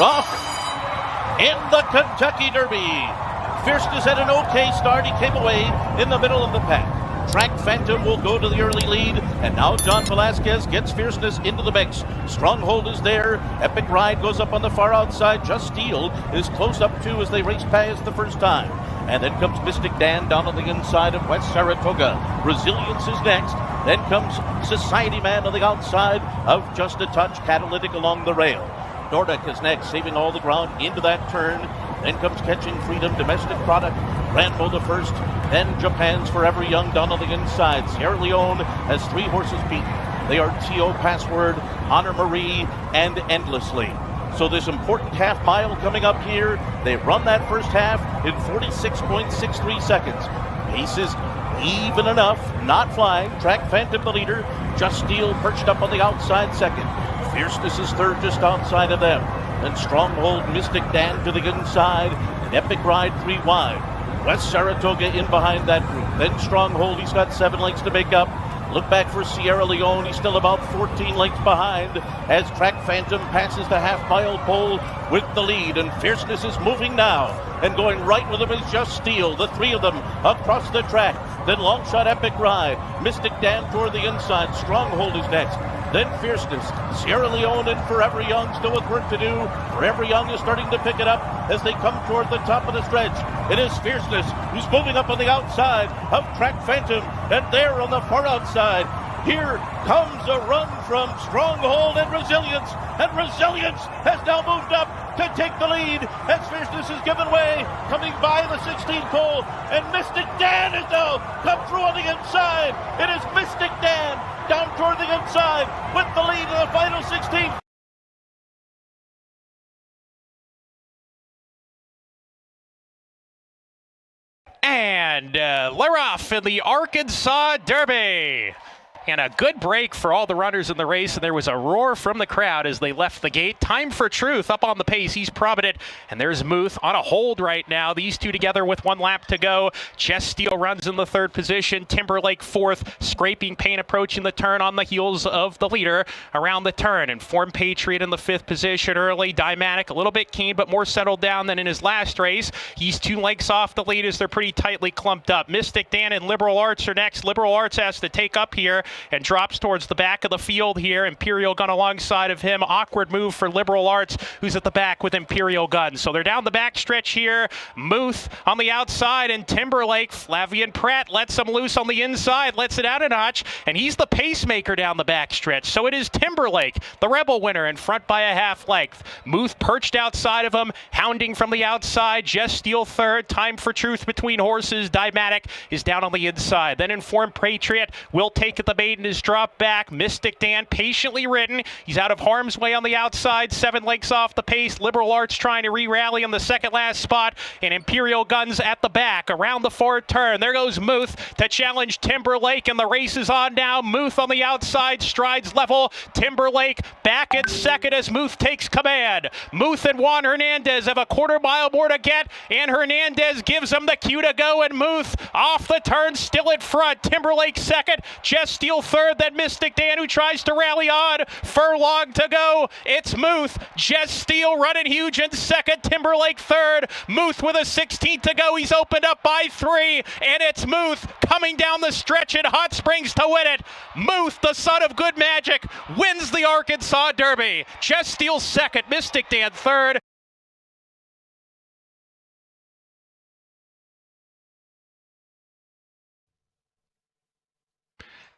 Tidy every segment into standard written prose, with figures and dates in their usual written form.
Rock in the Kentucky Derby. Fierceness had an okay start. He came away in the middle of the pack. Track Phantom will go to the early lead, and now John Velasquez gets Fierceness into the mix. Stronghold is there. Epic Ride goes up on the far outside. Just Steel is close up too as they race past the first time. And then comes Mystic Dan down on the inside of West Saratoga. Resilience is next. Then comes Society Man on the outside of Just a Touch. Catalytic along the rail. Nordic is next, saving all the ground into that turn. Then comes Catching Freedom, Domestic Product, Rambo the first, then Japan's Forever Young down on the inside. Sierra Leone has 3 horses beaten. They are T.O. Password, Honor Marie, and Endlessly. So this important half mile coming up here. They run that first half in 46.63 seconds. Pace is even enough, not flying. Track Phantom the leader. Just Steel perched up on the outside second. Fierceness is third just outside of them. Then Stronghold, Mystic Dan to the inside, and Epic Ride 3 wide. West Saratoga in behind that group. Then Stronghold, he's got 7 lengths to make up. Look back for Sierra Leone, he's still about 14 lengths behind as Track Phantom passes the half-mile pole with the lead, and Fierceness is moving now, and going right with them is Just Steel, the 3 of them across the track. Then Longshot Epic Ride, Mystic Dan toward the inside, Stronghold is next. Then Fierceness, Sierra Leone and Forever Young still with work to do. Forever Young is starting to pick it up as they come toward the top of the stretch. It is Fierceness who's moving up on the outside of Track Phantom, and there on the far outside, here comes a run from Stronghold and Resilience has now moved up to take the lead as Fierceness is given way, coming by the 16th pole, and Mystic Dan has now come through on the inside. It is Mystic Dan down toward the inside with the lead in the final 16. And they're off in the Arkansas Derby. And a good break for all the runners in the race, and there was a roar from the crowd as they left the gate. Time for Truth up on the pace. He's provident, and there's Muth on a hold right now. These two together with 1 lap to go. Just Steel runs in the 3rd position. Timberlake 4th. Scraping Pain approaching the turn on the heels of the leader around the turn. Informed Patriot in the 5th position early. Dymatic a little bit keen, but more settled down than in his last race. He's 2 lengths off the lead as they're pretty tightly clumped up. Mystic Dan and Liberal Arts are next. Liberal Arts has to take up here and drops towards the back of the field here. Imperial Gun alongside of him. Awkward move for Liberal Arts, who's at the back with Imperial Gun. So they're down the back stretch here. Muth on the outside, and Timberlake, Flavian Pratt lets him loose on the inside, lets it out a notch, and he's the pacemaker down the back stretch. So it is Timberlake, the Rebel winner, in front by a half length. Muth perched outside of him, hounding from the outside. Just Steel 3rd. Time for Truth between horses. Dymatic is down on the inside. Then Informed Patriot will take at the maiden, is dropped back. Mystic Dan patiently ridden. He's out of harm's way on the outside. 7 lengths off the pace. Liberal Arts trying to re-rally in the second last spot, and Imperial Guns at the back around the 4th turn. There goes Muth to challenge Timberlake, and the race is on now. Muth on the outside, strides level. Timberlake back in 2nd as Muth takes command. Muth and Juan Hernandez have a 1/4 mile more to get, and Hernandez gives him the cue to go, and Muth off the turn, still in front. Timberlake 2nd, Just Steel 3rd. That Mystic Dan who tries to rally on. Furlong to go. It's Muth. Just Steel running huge in 2nd. Timberlake 3rd. Muth with a 16th to go. He's opened up by 3. And it's Muth coming down the stretch in Hot Springs to win it. Muth, the son of good magic, wins the Arkansas Derby. Just Steel 2nd. Mystic Dan 3rd.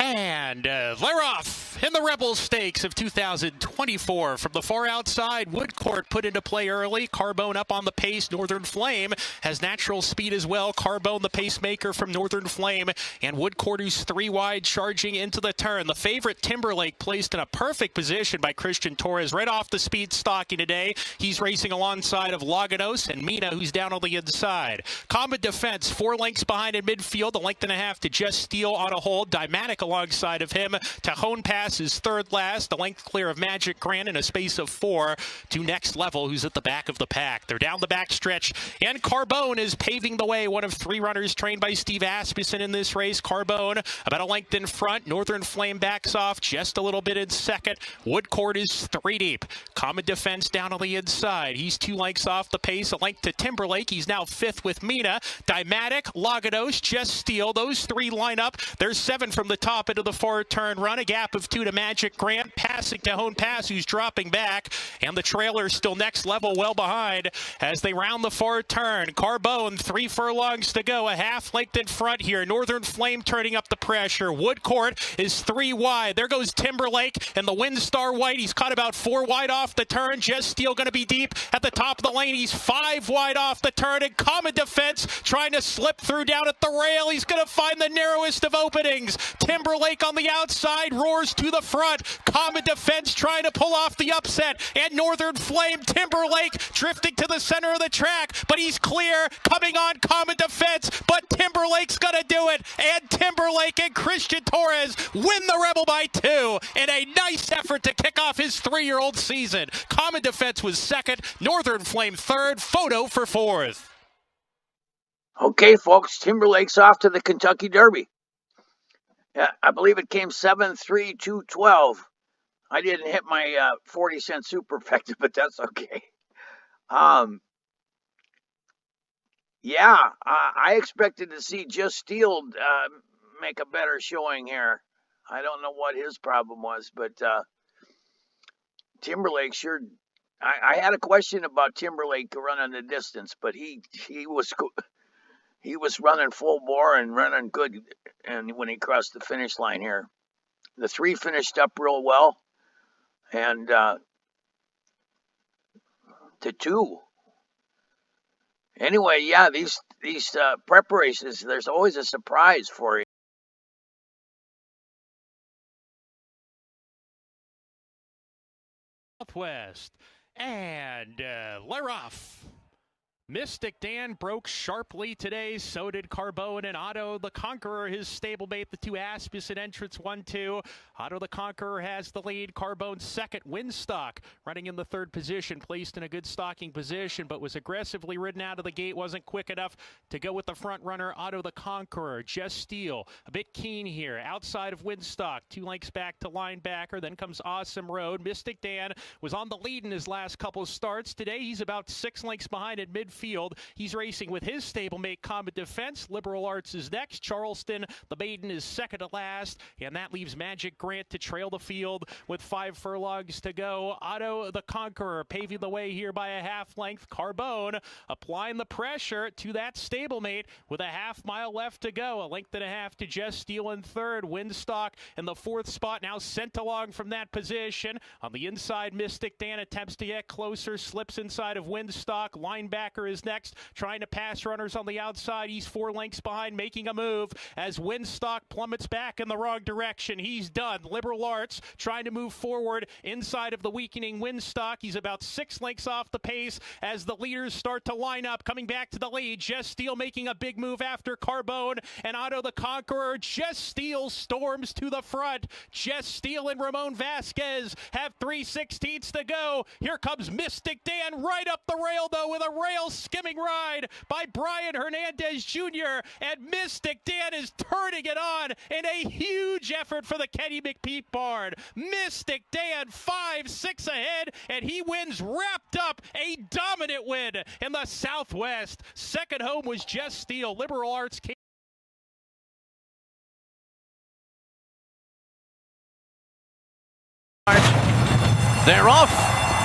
And they're off in the Rebel Stakes of 2024. From the far outside, Woodcourt put into play early. Carbone up on the pace. Northern Flame has natural speed as well. Carbone, the pacemaker from Northern Flame. And Woodcourt, who's 3 wide, charging into the turn. The favorite, Timberlake, placed in a perfect position by Christian Torres. Right off the speed stocking today. He's racing alongside of Laganos and Mina, who's down on the inside. Combat Defense, 4 lengths behind in midfield. A length and a half to Just Steel on a hold. Dymatic alongside of him. Tajon Pass is third last, a length clear of Magic Grant in a space of 4 to Next Level, who's at the back of the pack. They're down the back stretch, and Carbone is paving the way, one of 3 runners trained by Steve Asmussen in this race. Carbone about a length in front. Northern Flame backs off just a little bit in second. Woodcourt is 3 deep. Common Defense down on the inside. He's 2 lengths off the pace, a length to Timberlake. He's now 5th with Mina. Dymatic, Lagados, Just Steel. Those 3 line up. There's 7 from the top into the forward turn run. A gap of 2 to Magic Grant. Passing to Hone Pass, who's dropping back. And the trailer still Next Level well behind as they round the forward turn. Carbone, 3 furlongs to go. A half length in front here. Northern Flame turning up the pressure. Woodcourt is 3 wide. There goes Timberlake and the Windstar White. He's caught about 4 wide off the turn. Just Steel going to be deep at the top of the lane. He's 5 wide off the turn. And Common Defense trying to slip through down at the rail. He's going to find the narrowest of openings. Timberlake on the outside roars to the front. Common Defense trying to pull off the upset. And Northern Flame, Timberlake drifting to the center of the track. But he's clear. Coming on Common Defense. But Timberlake's going to do it. And Timberlake and Christian Torres win the Rebel by 2 in a nice effort to kick off his 3-year-old season. Common Defense was 2nd, Northern Flame 3rd, Photo for 4th. Okay, folks, Timberlake's off to the Kentucky Derby. Yeah, I believe it came 7-3-2-12. I didn't hit my 40-cent superfecta, but that's okay. Yeah, I expected to see Just Steel make a better showing here. I don't know what his problem was, but Timberlake sure. I had a question about Timberlake running the distance, but he was running full bore and running good. And when he crossed the finish line here, the 3 finished up real well, and to 2. Anyway, yeah, these prep races, there's always a surprise for you. Southwest, and Leroff. Mystic Dan broke sharply today. So did Carbone and Otto the Conqueror, his stablemate. The 2 Asmussen entrants 1-2. Otto the Conqueror has the lead. Carbone 2nd. Winstock running in the 3rd position, placed in a good stalking position, but was aggressively ridden out of the gate. Wasn't quick enough to go with the front runner, Otto the Conqueror. Just Steel, a bit keen here. Outside of Winstock, 2 lengths back to linebacker. Then comes Awesome Road. Mystic Dan was on the lead in his last couple of starts. Today he's about 6 lengths behind at midfield. He's racing with his stablemate Common Defense. Liberal Arts is next. Charleston, the maiden, is 2nd to last. And that leaves Magic Grant to trail the field with 5 furlongs to go. Otto the Conqueror paving the way here by a half length. Carbone applying the pressure to that stablemate with a half mile left to go. A length and a half to Just Steel in 3rd. Winstock in the 4th spot, now sent along from that position. On the inside, Mystic Dan attempts to get closer, slips inside of Winstock. Linebacker is next, trying to pass runners on the outside. He's 4 lengths behind, making a move as Winstock plummets back in the wrong direction. He's done. Liberal Arts trying to move forward inside of the weakening Winstock. He's about 6 lengths off the pace as the leaders start to line up, coming back to the lead. Just Steel making a big move after Carbone and Otto the Conqueror. Just Steel storms to the front. Just Steel and Ramon Vasquez have 3/16 to go. Here comes Mystic Dan right up the rail, though, with a rail skimming ride by Brian Hernandez Jr. And Mystic Dan is turning it on in a huge effort for the Kenny McPeak barn. Mystic Dan 5-6 ahead, and he wins wrapped up a dominant win in the Southwest. 2nd home was Just Steel. Liberal Arts came. They're off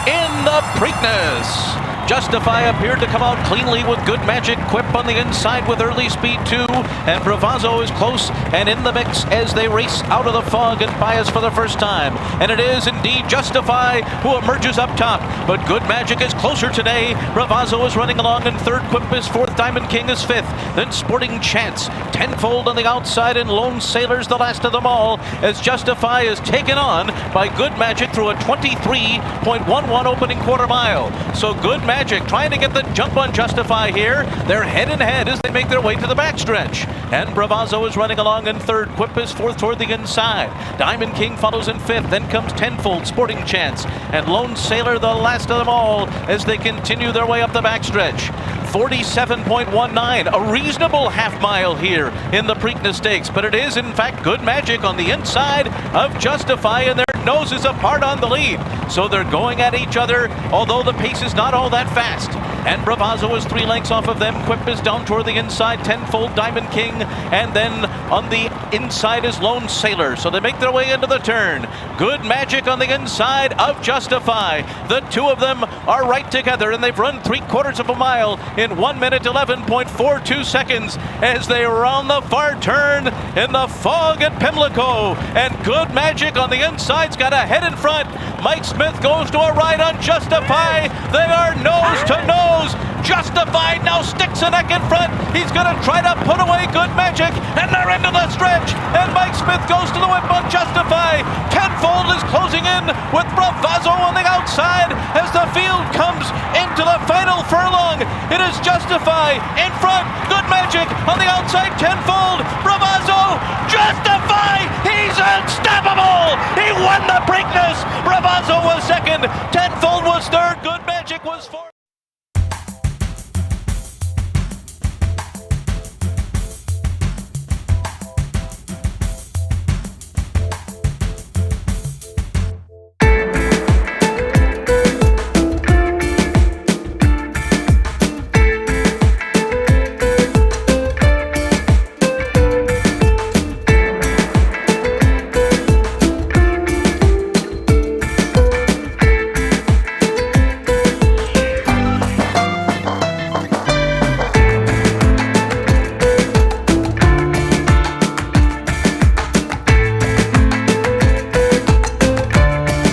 in the Preakness. Justify appeared to come out cleanly with Good Magic Quip on the inside with early speed 2, and Bravazzo is close and in the mix as they race out of the fog and bias for the first time. And it is indeed Justify who emerges up top, but Good Magic is closer today. Bravazzo is running along in 3rd, Quip is 4th, Diamond King is 5th, then Sporting Chance, Tenfold on the outside, and Lone Sailor's the last of them all as Justify is taken on by Good Magic through a 23.11 opening quarter mile. So Good Magic Magic trying to get the jump on Justify here. They're head in head as they make their way to the backstretch. And Bravazzo is running along in third. Quip is fourth toward the inside. Diamond King follows in fifth. Then comes Tenfold, Sporting Chance, and Lone Sailor, the last of them all, as they continue their way up the backstretch. 47.19, a reasonable half mile here in the Preakness Stakes, but it is in fact Good Magic on the inside of Justify, and their noses apart on the lead. So they're going at each other, although the pace is not all that fast. And Bravazzo is 3 lengths off of them. Quip is down toward the inside. Tenfold, Diamond King, and then on the inside is Lone Sailor. So they make their way into the turn. Good Magic on the inside of Justify. The two of them are right together, and they've run 3/4 of a mile in 1 minute 11.42 seconds as they round the far turn in the fog at Pimlico. And Good Magic on the inside's got a head in front. Mike Smith goes to a ride on Justify. They are nose to nose. Justified now sticks a neck in front. He's going to try to put away Good Magic, and they're into the stretch. And Mike Smith goes to the whip on Justify. Tenfold is closing in with Bravazzo on the outside as the field comes into the final furlong. It is Justify in front. Good Magic on the outside. Tenfold. Bravazzo. Justify. He's unstoppable. He won the Preakness. Bravazzo was second. Tenfold was third. Good Magic was fourth.